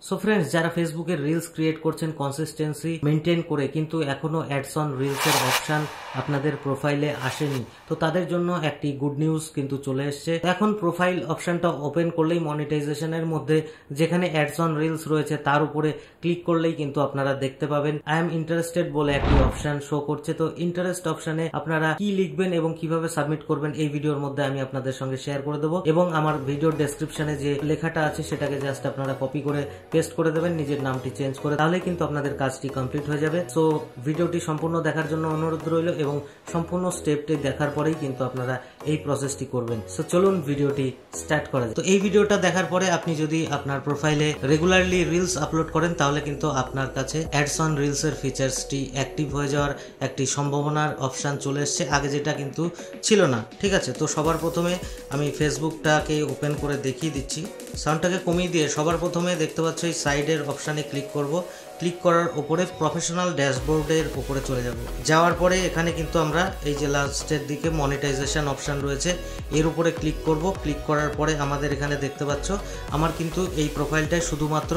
So friends, যারা ফেসবুকে reels create করছেন কনসিস্টেন্সি মেনটেন করে কিন্তু এখনো অ্যাডস অন রিলসের অপশন আপনাদের প্রোফাইলে আসেনি, তো তাদের জন্য একটি গুড নিউজ কিন্তু চলে এসছে। এখন প্রোফাইল অপশনটা ওপেন করলেই মনিটাইজেশনের মধ্যে যেখানে অ্যাডস অন রিলস রয়েছে তার উপরে ক্লিক করলেই কিন্তু আপনারা দেখতে পাবেন আই এম ইন্টারেস্টেড বলে একটি অপশন শো করছে। তো ইন্টারেস্ট অপশনে আপনারা কি লিখবেন এবং কিভাবে সাবমিট করবেন এই ভিডিওর মধ্যে আমি আপনাদের সঙ্গে শেয়ার করে দেবো, এবং আমার ভিডিওর ডেসক্রিপশনে যে লেখাটা আছে সেটাকে জাস্ট আপনারা কপি করে পেস্ট করে দেবেন নিজের নামটি চেঞ্জ করে, তাহলে কিন্তু আপনাদের কাজটি কমপ্লিট হয়ে যাবে। সো ভিডিওটি সম্পূর্ণ দেখার জন্য অনুরোধ রইল এবং সম্পূর্ণ স্টেপটি দেখার পরেই কিন্তু আপনারা এই প্রসেসটি করবেন। সো চলুন ভিডিওটি স্টার্ট করা যায়। তো এই ভিডিওটা দেখার পরে আপনি যদি আপনার প্রোফাইলে রেগুলারলি রিলস আপলোড করেন তাহলে কিন্তু আপনার কাছে অ্যাডস অন রিলস এর ফিচার্সটি অ্যাক্টিভ হয়ে যাওয়ার একটি সম্ভাবনার অপশন চলে এসছে, আগে যেটা কিন্তু ছিল না। ঠিক আছে, তো সবার প্রথমে আমি ফেসবুকটাকে ওপেন করে দেখিয়ে দিচ্ছি। সাউন্ডটাকে কমিয়ে দিয়ে সবার প্রথমে দেখতে পাচ্ছ এই সাইডের অপশানে ক্লিক করব। ক্লিক করার উপরে প্রফেশনাল ড্যাশবোর্ডের উপরে চলে যাব। যাওয়ার পরে এখানে কিন্তু আমরা এই যে লাস্টের দিকে মনিটাইজেশন অপশান রয়েছে এর উপরে ক্লিক করব। ক্লিক করার পরে আমাদের এখানে দেখতে পাচ্ছ আমার কিন্তু এই প্রোফাইলটায় শুধুমাত্র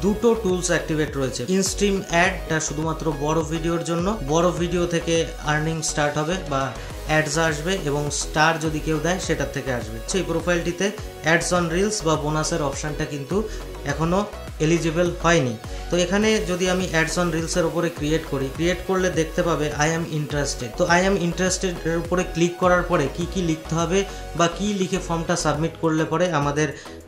দুটো টুলস অ্যাক্টিভেট রয়েছে। ইনস্ট্রিম অ্যাডটা শুধুমাত্র বড় ভিডিওর জন্য, বড় ভিডিও থেকে আর্নিং স্টার্ট হবে বা অ্যাডস আসবে, এবং স্টার যদি কেউ দেয় সেটার থেকে আসবে। সেই প্রোফাইলটিতে অ্যাডস অন রিলস বা বোনাসের অপশানটা কিন্তু এখনো এলিজিবল হয়নি। তো এখানে যদি আমি অ্যাডস অন রিলসের উপরে ক্রিয়েট করি, ক্রিয়েট করলে দেখতে পাবে আই এম ইন্টারেস্টেড। তো আই এম ইন্টারেস্টেড এর উপরে ক্লিক করার পরে কি কি লিখতে হবে বা কি লিখে ফর্মটা সাবমিট করলে পরে আমাদের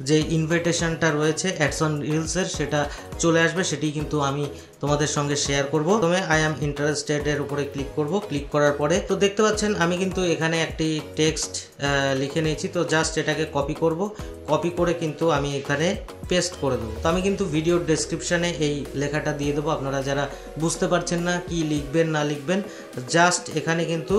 যে ইনভিটেশনটা রয়েছে অ্যাডস অন রিলসের সেটা চলে আসবে, সেটি কিন্তু আমি তোমাদের সঙ্গে শেয়ার করব। প্রথমে আই এম ইন্টারেস্টেড এর উপরে ক্লিক করব। ক্লিক করার পরে তো দেখতে পাচ্ছেন আমি কিন্তু এখানে একটি টেক্সট লিখে নিয়েছি। তো জাস্ট এটাকে কপি করব, কপি করে কিন্তু আমি এখানে পেস্ট করে দেবো। তো আমি কিন্তু ভিডিওর ডেসক্রিপশানে এই লেখাটা দিয়ে দেবো। আপনারা যারা বুঝতে পারছেন না কি লিখবেন না লিখবেন, জাস্ট এখানে কিন্তু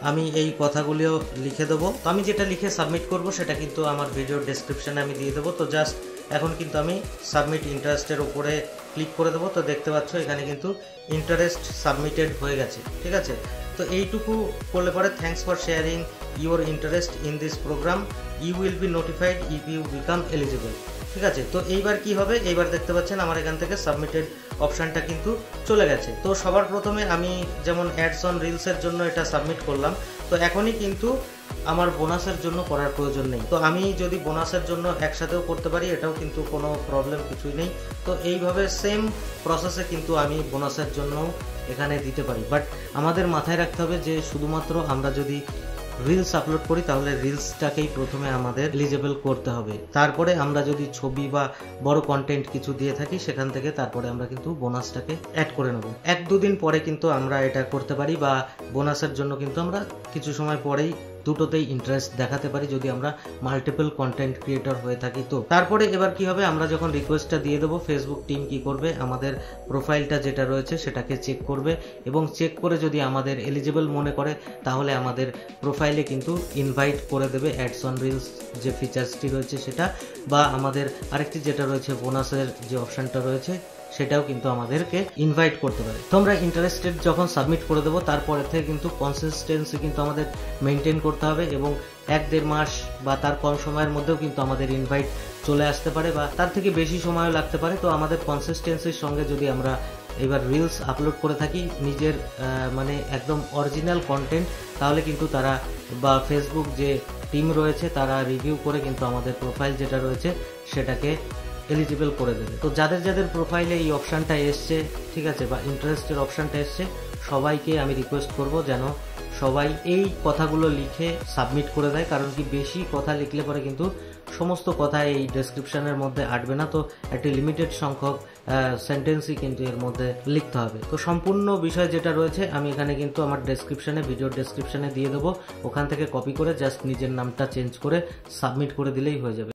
আমি এই কথাগুলিও লিখে দেবো। তো আমি যেটা লিখে সাবমিট করব সেটা কিন্তু আমার ভিডিওর ডেসক্রিপশানে আমি দিয়ে দেবো। তো জাস্ট এখন কিন্তু আমি সাবমিট ইন্টারেস্টের উপরে ক্লিক করে দেবো। তো দেখতে পাচ্ছ এখানে কিন্তু ইন্টারেস্ট সাবমিটেড হয়ে গেছে। ঠিক আছে, তো এইটুকু করলে পরে thanks for sharing your interest in this program, you will be notified if you become eligible. ঠিক আছে, তো এইবার কি হবে, এইবার দেখতে পাচ্ছেন আমার এখান থেকে সাবমিটেড অপশানটা কিন্তু চলে গেছে। তো সবার প্রথমে আমি যেমন অ্যাডস অন রিলসের জন্য এটা সাবমিট করলাম, তো এখনই কিন্তু আমার বোনাসের জন্য করার প্রয়োজন নেই। তো আমি যদি বোনাসের জন্য একসাথেও করতে পারি এটাও কিন্তু কোনো প্রবলেম কিছুই নেই। তো এইভাবে সেম প্রসেসে কিন্তু আমি বোনাসের জন্য এখানে দিতে পারি। বাট আমাদের মাথায় রাখতে হবে যে শুধুমাত্র আমরা যদি রিলস আপলোড করি তাহলে রিলসটাকেই প্রথমে আমাদের এলিজিবল করতে হবে, তারপরে আমরা যদি ছবি বা বড় কন্টেন্ট কিছু দিয়ে থাকি সেখান থেকে তারপরে আমরা কিন্তু বোনাসটাকে অ্যাড করে নেব। 1-2 দিন পরে কিন্তু আমরা এটা করতে পারি, বা বোনাসের জন্য কিন্তু আমরা কিছু সময় পরেই দুটোতেই ইন্টারেস্ট দেখাতে পারি যদি আমরা মাল্টিপল কন্টেন্ট ক্রিয়েটর হয়ে থাকি। তো তারপরে এবার কি হবে, আমরা যখন রিকোয়েস্টটা দিয়ে দেবো ফেসবুক টিম কি করবে, আমাদের প্রোফাইলটা যেটা রয়েছে সেটাকে চেক করবে, এবং চেক করে যদি আমাদের এলিজিবল মনে করে তাহলে আমাদের প্রোফাইলে কিন্তু ইনভাইট করে দেবে অ্যাডস অন রিলস যে ফিচার্সটি রয়েছে সেটা, বা আমাদের আরেকটি যেটা রয়েছে বোনাসের যে অপশানটা রয়েছে সেটাও কিন্তু আমাদেরকে ইনভাইট করতে পারে। তোমরা ইন্টারেস্টেড যখন সাবমিট করে দেবো তারপরে থেকে কিন্তু কনসিস্টেন্সি কিন্তু আমাদের মেনটেন করতে হবে, এবং 1-1.5 মাস বা তার কম সময়ের মধ্যেও কিন্তু আমাদের ইনভাইট চলে আসতে পারে বা তার থেকে বেশি সময়ও লাগতে পারে। তো আমাদের কনসিস্টেন্সির সঙ্গে যদি আমরা এবার রিলস আপলোড করে থাকি নিজের মানে একদম অরিজিনাল কন্টেন্ট, তাহলে কিন্তু তারা বা ফেসবুক যে টিম রয়েছে তারা রিভিউ করে কিন্তু আমাদের প্রোফাইল যেটা রয়েছে সেটাকে এলিজিবল করে দেবে। তো যাদের যাদের প্রোফাইলে এই অপশানটা এসছে, ঠিক আছে, বা ইন্টারেস্টের অপশানটা এসছে, সবাইকে আমি রিকোয়েস্ট করব যেন সবাই এই কথাগুলো লিখে সাবমিট করে দেয়। কারণ কি বেশি কথা লিখলে পরে কিন্তু সমস্ত কথা এই ডেসক্রিপশনের মধ্যে আটবে না, তো একটি লিমিটেড সংখ্যক সেন্টেন্সই কিন্তু এর মধ্যে লিখতে হবে। তো সম্পূর্ণ বিষয় যেটা রয়েছে আমি এখানে কিন্তু আমার ডেসক্রিপশনে ভিডিওর ডেসক্রিপশনে দিয়ে দেবো, ওখান থেকে কপি করে জাস্ট নিজের নামটা চেঞ্জ করে সাবমিট করে দিলেই হয়ে যাবে।